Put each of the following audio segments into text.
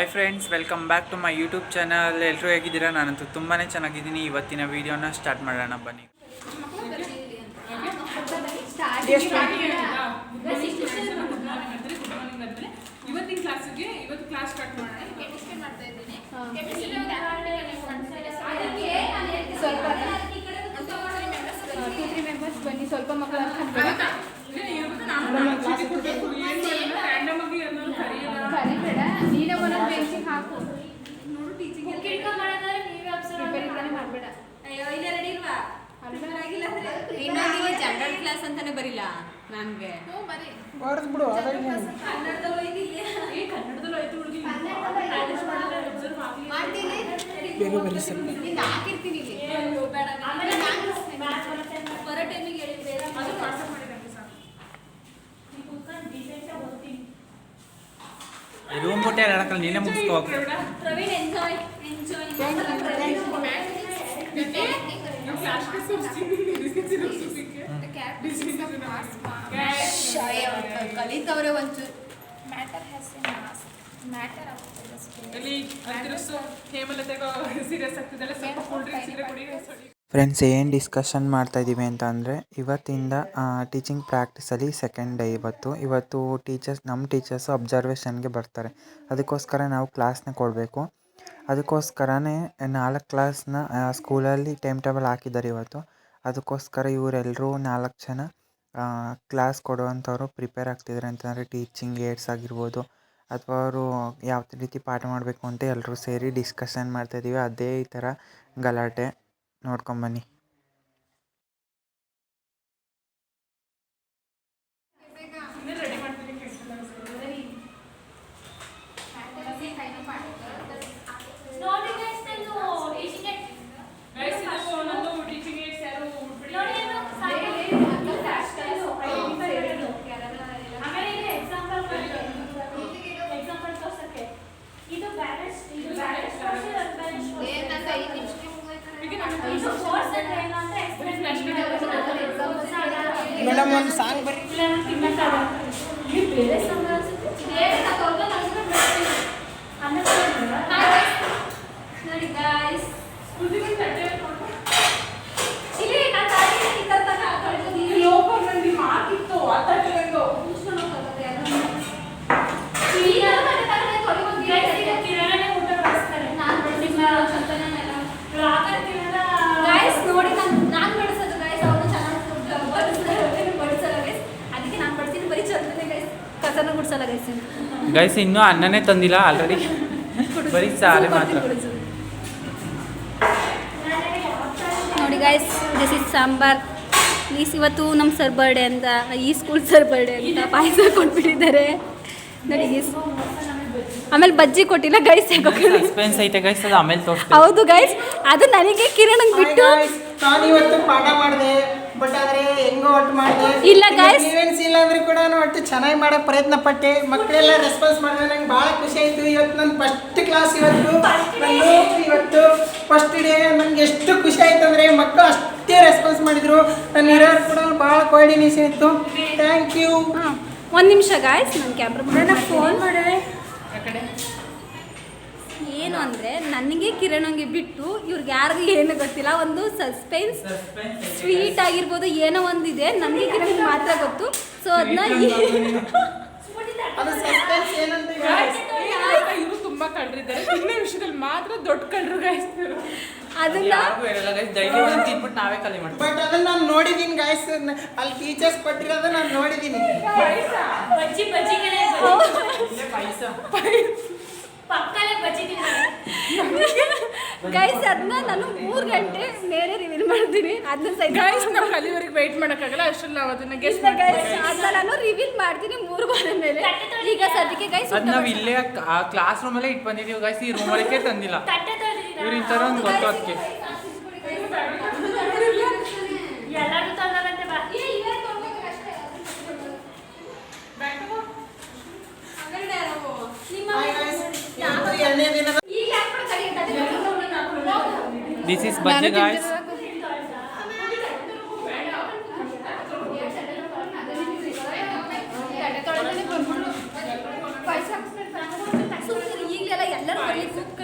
Hi friends, welcome back to my YouTube channel. ಎಲ್ಲರೂ ಹೇಗಿದ್ದೀರಾ? ನಾನಂತೂ ತುಂಬಾ ಚೆನ್ನಾಗಿದ್ದೀನಿ. ಇವತ್ತಿನ ವೀಡಿಯೋನ ಸ್ಟಾರ್ಟ್ ಮಾಡೋಣ ಬನ್ನಿ. ಇವತ್ತಿನ ಕ್ಲಾಸಿಗೆ ಕ್ಲಾಸ್ ಸ್ಟಾರ್ಟ್ ಮಾಡೋಣ. ಬನ್ನಿ, ಸ್ವಲ್ಪ ಮಕ್ಕಳು ಕರಿಬೇಡ, ನೀನೇ ಒಂದೊಂದು ಬೆಂಚಿಗೆ ಹಾಕು. ನೋಡು ಟೀಚಿಂಗ್ ಮಾಡಬೇಡ. ಇನ್ನೊಂದು ಜನರಲ್ ಕ್ಲಾಸ್ ಅಂತಾನೆ ಬರಿಲ್ಲ ನನ್ಗೆ ಬಿಡು. ಹಾಕಿರ್ತೀನಿ ಬರೋ ಟೈಮಿಗೆ ರೂಮ್ ಬಿಟ್ಟೆ ಹೇಳಕ್ಕಲ್ಲ, ನೀನೇ ಮುಗಿಸ್ಕೋ. ಪ್ರವೀಣ್ ಎಂಜಾಯ್ ಕಲಿತವ್ರೆ ಒಂಚೂರು ಫ್ರೆಂಡ್ಸ್, ಏನು ಡಿಸ್ಕಷನ್ ಮಾಡ್ತಾ ಇದ್ದೀವಿ ಅಂತ ಅಂದರೆ, ಇವತ್ತಿಂದ ಟೀಚಿಂಗ್ ಪ್ರಾಕ್ಟೀಸಲ್ಲಿ ಸೆಕೆಂಡ್ ಡೇ. ಇವತ್ತು ನಮ್ಮ ಟೀಚರ್ಸು ಅಬ್ಸರ್ವೇಷನ್ಗೆ ಬರ್ತಾರೆ. ಅದಕ್ಕೋಸ್ಕರ ನಾವು ಕ್ಲಾಸ್ನ ಕೊಡಬೇಕು. ಅದಕ್ಕೋಸ್ಕರನೇ 4 ಕ್ಲಾಸ್ನ ಸ್ಕೂಲಲ್ಲಿ ಟೈಮ್ ಟೇಬಲ್ ಹಾಕಿದ್ದಾರೆ ಇವತ್ತು. ಅದಕ್ಕೋಸ್ಕರ ಇವರೆಲ್ಲರೂ 4 ಜನ ಕ್ಲಾಸ್ ಕೊಡುವಂಥವ್ರು ಪ್ರಿಪೇರ್ ಆಗ್ತಿದ್ದಾರೆ. ಅಂತಂದರೆ ಟೀಚಿಂಗ್ ಏಡ್ಸ್ ಆಗಿರ್ಬೋದು, ಅಥವಾ ಅವರು ಯಾವ ರೀತಿ ಪಾಠ ಮಾಡಬೇಕು ಅಂತ ಎಲ್ಲರೂ ಸೇರಿ ಡಿಸ್ಕಷನ್ ಮಾಡ್ತಾಯಿದ್ದೀವಿ. ಅದೇ ಈ ಥರ ಗಲಾಟೆ ನೋಡ್ಕೊಂಬನ್ನಿ. ಮೇಡಮ್ ಒಂದು ಸಾಂಗ್ ಬರೀ. ನೋಡಿ ಗಾಯ್ಸ್, ನೋಡಿ ನಾನು ಬಡಿಸೋದು ಗೈಸ್, ಅವರು ಚೆನ್ನಾಗಿ ಬಡಿಸಲ್ಲ ಗೈಸ್. ಅದಕ್ಕೆ ನಾನು ಬಡಿಸಿದ್ದು ಬರೀ ಚಂದನೆ ಗೈಸ್, ಕಸನ ಗುಡ್ಸಲ್ಲ ಗೈಸ್. ಗೈಸ್, ಇನ್ನೂ ಅನ್ನನೇ ತಂದಿಲ್ಲ, ಆಲ್ರೆಡಿ ಬರೀ ಸಾರಿ ಮಾತ್ರ. ನೋಡಿ ಗೈಸ್, ದಿಸ್ ಇಸ್ ಸಾಂಬಾರ್. ಇವತ್ತು ನಮ್ಮ ಸರ್ ಬರ್ಡೇ ಅಂತ, ಈ ಸ್ಕೂಲ್ ಸರ್ ಬರ್ಡೇ ಅಂತ ಪಾಯಸ ಕೊಟ್ಬಿಟ್ಟಿದ್ದಾರೆ. ನೋಡಿ ಗೈಸ್, ಆಮೇಲೆ ಬಜ್ಜಿ ಕೊಟ್ಟಿಲ್ಲ ಗೈಸ್. ಸಸ್ಪೆನ್ಸ್ ಐತೆ ಗೈಸ್, ಅದು ಆಮೇಲೆ ತೋರಿಸ್ತೀನಿ. ಹೌದು ಗೈಸ್, ಅದು ನನಗೆ ಕಿರಣಂಗೆ ಬಿಟ್ಟು ನಾನು ಇವತ್ತು ಪಾಠ ಮಾಡಿದೆ, ಬಟ್ ಆದರೆ ಹೆಂಗೋ ಒಟ್ಟು ಮಾಡಿದೆ. ಇಲ್ಲ guys. ಈವೆಂಟ್ಸ್ ಇಲ್ಲ ಅಂದ್ರೆ ಕೂಡ ನಾನು ಒಟ್ಟು ಚೆನ್ನಾಗಿ ಮಾಡೋಕ್ಕೆ ಪ್ರಯತ್ನ ಪಟ್ಟೆ. ಮಕ್ಕಳೆಲ್ಲ ರೆಸ್ಪಾನ್ಸ್ ಮಾಡಿದ್ರೆ ನಂಗೆ ಭಾಳ ಖುಷಿ ಆಯಿತು. ಇವತ್ತು ನನ್ನ ಫಸ್ಟ್ ಕ್ಲಾಸ್, ಇವತ್ತು ಫಸ್ಟ್ ಡೇ. ನನಗೆ ಎಷ್ಟು ಖುಷಿ ಆಯಿತು ಅಂದರೆ ಮಕ್ಕಳು ಅಷ್ಟೇ ರೆಸ್ಪಾನ್ಸ್ ಮಾಡಿದರು. ನನ್ನ ಹಿರಿಯರು ಕೂಡ ಭಾಳ ಕೋಆರ್ಡಿನೇಷನ್ ಇತ್ತು. Thank you. ಒಂದು ನಿಮಿಷ ಗಾಯ್ಸ್, ನನ್ನ ಕ್ಯಾಮ್ರಾ ಫೋನ್ ಮಾಡಿದೆ. ಏನು ಅಂದರೆ, ನನಗೆ ಕಿರಣಂಗೆ ಬಿಟ್ಟು ಇವ್ರಿಗೆ ಯಾರಿಗೂ ಏನು ಗೊತ್ತಿಲ್ಲ. ಒಂದು ಸಸ್ಪೆನ್ಸ್ ಸ್ವೀಟ್ ಆಗಿರ್ಬೋದು, ಏನೋ ಒಂದಿದೆ, ನನಗೆ ಕಿರಣ್ ಮಾತ್ರ ಗೊತ್ತು. ಸೊ ಅದನ್ನ ಅದು ಸಸ್ಪೆನ್ಸ್ ಏನಂತ ಇವರು ತುಂಬಾ ಕಳ್ರಿದ್ದಾರೆ, ತಿನ್ನೋ ವಿಷಯದಲ್ಲಿ ಮಾತ್ರ ದೊಡ್ಡ ಕಳ್ರು ಗೈಸ್. ಅದನ್ನ ನಾವೇ ಕಲಿ ಮಾಡ್ತೀವಿ. ಬಟ್ ಅದನ್ನ ನಾನು ನೋಡಿದ್ದೀನಿ ಗಾಯ್ಸ್, ಅಲ್ಲಿ ಟೀಚರ್ಸ್ ಕೊಟ್ಟಿರೋದು ನಾನು ನೋಡಿದ್ದೀನಿ. ಗೈಸ್, ಅದನ್ನ ನಾನು 3 ಗಂಟೆ ಮೇಲೆ ರಿವೀಲ್ ಮಾಡ್ತೀನಿ. ಅದನ್ನ ಗೈಸ್ ನಾವು ಅಲ್ಲಿವರೆಗೆ ವೆಯ್ಟ್ ಮಾಡೋಕ್ಕಾಗಲ್ಲ, ಅಷ್ಟರಲ್ಲಿ ನಾವು ಅದನ್ನ ಗೆಸ್ ಅದನ್ನ ನಾನು ರಿವೀಲ್ ಮಾಡ್ತೀನಿ 3 ವಾರ ಮೇಲೆ. ಈಗ ಸದ್ಯಕ್ಕೆ ಗೈಸ್ ಅದು ನಾವು ಇಲ್ಲೇ ಕ್ಲಾಸ್ ರೂಮಲ್ಲೇ ಇಟ್ಟು ಬಂದಿದ್ದೀವಿ ಗೈಸ್, ಈ ರೂಮಲ್ಲೇ ತಂದಿಲ್ಲ. ಇವ್ರು ಇಂಥರ ಒಂದು ಗೊತ್ತು ಅದಕ್ಕೆ. This is Bajje guys.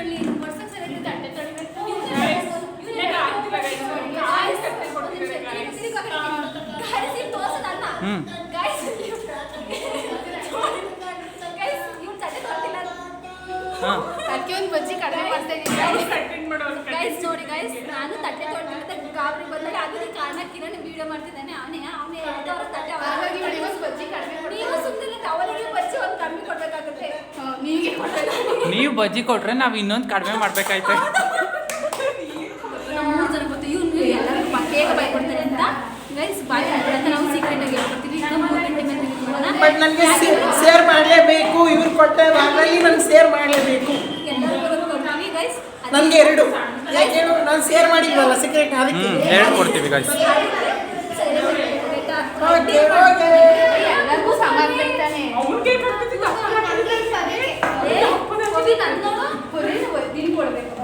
ಕೂತ್ಕೊಳ್ಳಿ ವರ್ಷಕ್ಕೆ ಸರಿ ತಟ್ಟೆ ತೊಳಿಬೇಕು ಬಜ್ಜಿ ಕಡಿಮೆ ಮಾಡ್ತಾ ಗೈಸ್ ನೋಡಿ ಗೈಸ್ ನಾನು ತಟ್ಟೆ ತೊಳ್ದಿರುತ್ತೆ ಗಾಬರಿ ಬಂದಾಗ ಅದ್ರ ಕಾರಣ ಕಿರಣ್ ವಿಡಿಯೋ ಮಾಡ್ತಿದ್ದಾನೆ ಅವನೇ ಅವ್ರ ತಟ್ಟೆ ಬಜ್ಜಿ ಕಡಿಮೆ ನೀವು ಸುಮ್ಮನೆ ಅವರಿಗೆ ಬಜ್ಜಿ ಒಂದು ಕಮ್ಮಿ ಕೊಡ್ಬೇಕಾಗುತ್ತೆ ನೀವು ಬಜ್ಜಿ ಕೊಟ್ರೆ ನಾವು ಇನ್ನೊಂದು ಕಡಿಮೆ ಮಾಡ್ಬೇಕಾಯ್ತು. ನಾವು 3 ಜನ ಗೊತ್ತು ಇವ್ನು ಎಲ್ಲರಿಗೂ ಬೇಗ ಬಾಯ್ ಕೊಡ್ತಾರೆ ಅಂತ ಗೈಸ್ ಬಾಯ್ ಅಂತ ನಾವು ಸೀಕ್ರೆಟ್ ಆಗಿ ಹೇಳ್ಕೊಡ್ತೀವಿ ಈಗ 3 ಗಂಟೆ ಮೇಲೆ ಬಟ್ ನನಗೆ ಶೇರ್ ಮಾಡಲೇಬೇಕು, ಇವ್ರು ಕೊಟ್ಟ ಭಾಗದಲ್ಲಿ ನನಗೆ ಶೇರ್ ಮಾಡಲೇಬೇಕು. ಎಲ್ಲರಿಗೂ ಕೊಡ್ತೀವಿ ಗೈಸ್. ನನಗೆ 2 ಯಾಕೆ ಹೇಳು, ನಾನು ಶೇರ್ ಮಾಡಿದ್ವಲ್ಲ ಸೀಕ್ರೆಟ್ ಅದಕ್ಕೆ 2 ಕೊಡ್ತೀವಿ ಗೈಸ್. ಓಕೆ ಓಕೆ ಎಲ್ಲರಿಗೂ ಸಮಾನ ಬೈತಾನೆ ಅವ್ನಿಗೆ ಕಟ್ಟಿದ್ದು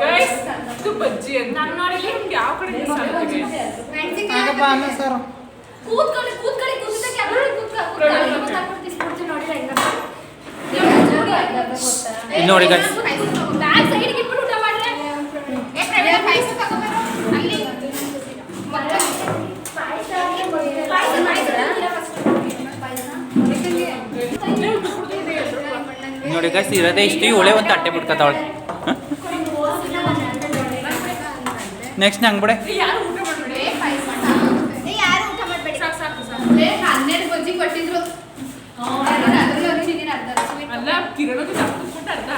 ಗೈಸ್ ಇದು ಬಜ್ಜಿ ಅಂತ ನಾನು ನೋಡಿ ನಿಮ್ಗೆ ಯಾವ ಕಡೆ ಆಗಪ್ಪ ಅನ್ನ ಸರ್ ಕೂತ್ಕೊಳ್ಳಿ ಕೂತಿದ್ದ ಕ್ಯಾಮೆರಾ ಕೂತ್ಕೊಳ್ಳಿ ನೋಡಿ ಇಲ್ಲಿ ನೋಡಿ guys. ಬ್ಯಾಗ್ ಸೈಡ್ಗೆ ಇಟ್ಬಿಟ್ಟು ಊಟ ಮಾಡ್ರೆ ಪಾಯಸ ತಗೋಬಾರೋ ಅಲ್ಲಿ ನೋಡಿ ಗೈಸ್ ಇರೋದೇ ಇಷ್ಟು ಒಳ್ಳೆ ಒಂದು ತಟ್ಟೆ ಬಿಡ್ಕತ್ತಾವಳೆ. ನೆಕ್ಸ್ಟ್ ನಂಗೆ ಬಿಡೆ ಯಾರು ಊಟ ಮಾಡ್ಬೇಡಿ ಯಾರು ಊಟ ಮಾಡಬೇಡಿ ಸಾಕು ಸಾಕು ಸಾಕು 12 ಬಜ್ಜಿ ಕೊಟ್ಟಿದ್ರು ಅಲ್ಲ ಕಿರಣಕ್ಕೆ ಜಾಸ್ತಿ ಕೊಟ್ಟು ಅರ್ಧ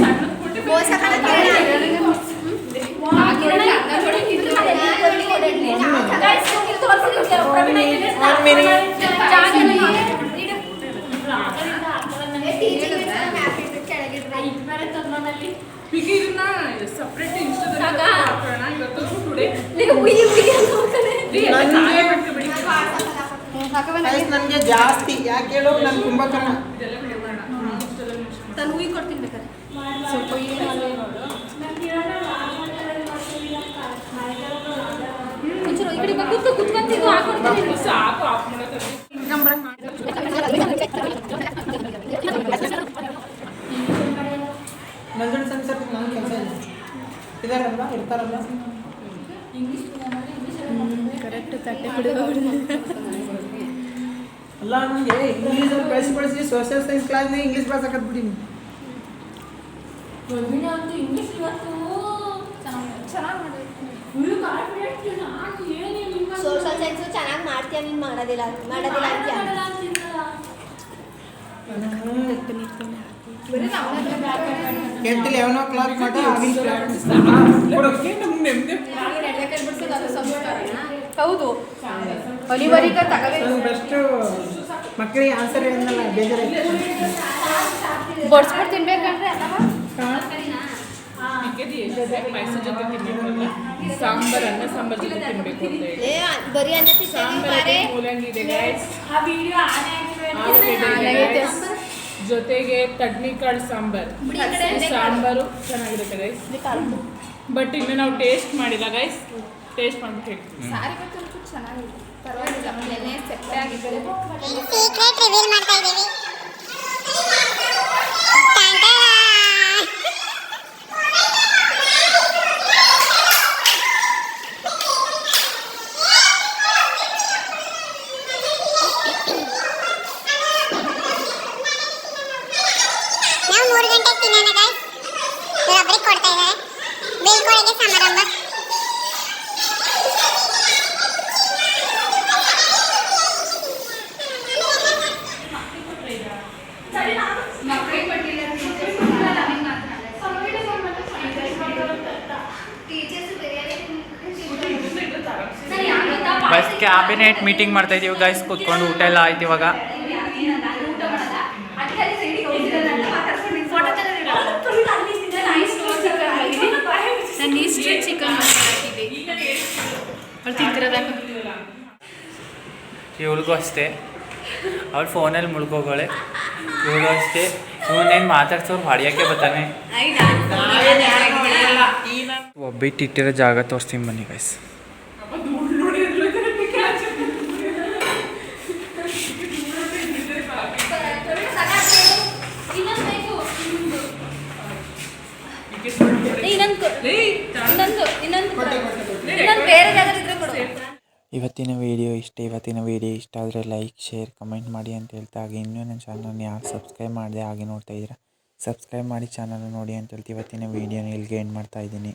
ಸಣ್ಣದು ಕೊಟ್ಟು ಈಗ ಇದನ್ನ ಸಪ್ರೇಟ್ ಇನ್ಸ್ಟಾದಲ್ಲಿ ಹಾಕೋಣ ಇವತ್ತು ಟುಡೇ ನನಗೆ ಜಾಸ್ತಿ ಯಾಕೆ ಹೇಳು, ನಾನು ಕುಂಭಕರ್ಣ. ಇದೆಲ್ಲ ವಿಡಿಯೋ ಮಾಡೋಣ ಇನ್ಸ್ಟಾದಲ್ಲಿ ನಾನು ಹೂವಿ ಕೊಡ್ತೀನಿ ಬೇಕಾದ್ರೆ ಸ್ವಲ್ಪ ಒಂಚೂರು ಈ ಕಡೆ ಕುತ್ಕೊಂತಿದ್ದು ಹಾಕೊಡ್ತೀನಿ ಸಾಕು ಆಫ್ ಮಾಡೋದು ನಂಜುಂಡ ಸಂಸತ್ ನಾನು ಕೆಲಸ ಇಲ್ಲ ಇದಾರಲ್ಲ ಇರ್ತಾರಲ್ಲ ಕರೆಕ್ಟ್ ತಟ್ಟೆ ಕುಡಿ ಅಲ್ಲ ನನಗೆ ಇಂಗ್ಲೀಷಲ್ಲಿ ಬಳಸಿ ಸೋಷಿಯಲ್ ಸೈನ್ಸ್ ಕ್ಲಾಸ್ನಾಗ ಇಂಗ್ಲೀಷ್ ಬಳಸಕತ್ಬಿಟ್ಟಿನಿ. ಇಂಗ್ಲೀಷ್ ಇವತ್ತು ಚೆನ್ನಾಗಿ ಸೋಷಲ್ ಸೈನ್ಸ್ ಚೆನ್ನಾಗಿ ಮಾಡ್ತೀಯ, ನೀನು ಮಾಡೋದಿಲ್ಲ ಅಂತೀಯ. ಹೇಳ್ತಿಲ್ಲ ಯಾವನೋ ಕ್ಲಾಸ್ ಮಾಡಿ ಕೊಡೋಕ್ಕೆ ನಮ್ಗೆ ನೆಮ್ಮದಿ ಹೌದು ಅನಿವಾರ್ಯ ನಾನು ಬೆಸ್ಟು ಮಕ್ಕಳಿಗೆ ಆನ್ಸರ್ ಏನಲ್ಲ ಬೇಜಾರಾಯ್ತು. ಬಡ್ಸ್ಬಿಟ್ಟು ತಿನ್ಬೇಕಂದ್ರೆ ಪಾಯಸ ಜೊತೆ ತಿನ್ಬೇಕಲ್ಲ ಸಾಂಬಾರ್ ಅನ್ನ ಸಾಂಬಾರ್ ಜೊತೆ ತಿನ್ಬೇಕು ಅಂತ ಹೇಳಿ ಬರೀ ಅನ್ನ ಸಾಂಬಾರ್ ಮೂಲಂಗಿ ಇದೆ ಗೈಸ್, ಜೊತೆಗೆ ತಡ್ನಿಕಾಳು ಸಾಂಬಾರ್ ಸಾಂಬಾರು ಚೆನ್ನಾಗಿರುತ್ತೆ ಗೈಸ್. ಬಟ್ ಇನ್ನು ನಾವು ಟೇಸ್ಟ್ ಮಾಡಿಲ್ಲ ಗೈಸ್, ಟೇಸ್ಟ್ ಮಾಡ್ಬಿಟ್ಟು ಹೇಳ್ತೀವಿ. ಸಾರಿ ಗೊತ್ತು ಚೆನ್ನಾಗಿದೆ ಪರವಾಗಿಲ್ಲ ನೆನೆ ಸೆಟ್ಟೆ ಆಗಿದ್ದಾರೆ ಸೀಕ್ರೆಟ್ ರಿವೀಲ್ ಮಾಡ್ತಾ ಇದ್ದೀವಿ. ನಾವು 3 ಗಂಟೆಗೆ ತಿನ್ನೋಣ ಗೈಸ್. ಇವರೊಬ್ಬರಿಗೆ ಕೊಡ್ತಾ ಇದ್ದಾರೆ ಬೀಳ್ಕೊಡುಗೆ ಸಮಾರಂಭ. ಬಸ್ ಕ್ಯಾಬಿನೆಟ್ ಮೀಟಿಂಗ್ ಮಾಡ್ತಾ ಇದೀವಿ ಗೈಸ್, ಕೂತ್ಕೊಂಡು ಊಟ ಎಲ್ಲ ಆಯ್ತು ಇವಾಗ. ನಾನು ಇಷ್ಟು ಚಿಕನ್ ಅವ್ರು ತಿಂತಿರೋದಾಗ ಇವಳಿಗೂ ಅಷ್ಟೇ, ಅವಳು ಫೋನಲ್ಲಿ ಮುಳ್ಕೋಗೋಳೆ. ಇವಳು ಅಷ್ಟೇ, ಇವನೇನು ಮಾತಾಡ್ಸೋರು ಹೊಡಿಯೋಕ್ಕೆ ಬರ್ತಾನೆ. ಒಬ್ಬಿಟ್ಟಿಟ್ಟಿರೋ ಜಾಗ ತೋರಿಸ್ತೀನಿ ಬನ್ನಿ ಗೈಸ್. ಇನ್ನೊಂದು ಏಯ್, ಇನ್ನೊಂದು ಇನ್ನೊಂದು ಕೊಟ್ಟೆ. ಇನ್ನೊಂದು ಬೇರೆ ಯಾವ್ದಾದ್ರು ಇದ್ರೆ ಕೊಡು. ಇವತ್ತಿನ ವಿಡಿಯೋ ಇಷ್ಟ ಆದರೆ ಲೈಕ್ ಶೇರ್ ಕಮೆಂಟ್ ಮಾಡಿ ಅಂತ ಹೇಳ್ತಾ, ಹಾಗೆ ಇನ್ನೂ ನನ್ನ ಚಾನಲ್ನ ಯಾರು ಸಬ್ಸ್ಕ್ರೈಬ್ ಮಾಡಿದೆ ಹಾಗೆ ನೋಡ್ತಾ ಇದ್ದೀರಾ, ಸಬ್ಸ್ಕ್ರೈಬ್ ಮಾಡಿ ಚಾನಲ್ ನೋಡಿ ಅಂತ ಹೇಳ್ತಿ ಇವತ್ತಿನ ವೀಡಿಯೋನ ಇಲ್ಲಿಗೆ ಎಂಡ್ ಮಾಡ್ತಾ ಇದ್ದೀನಿ.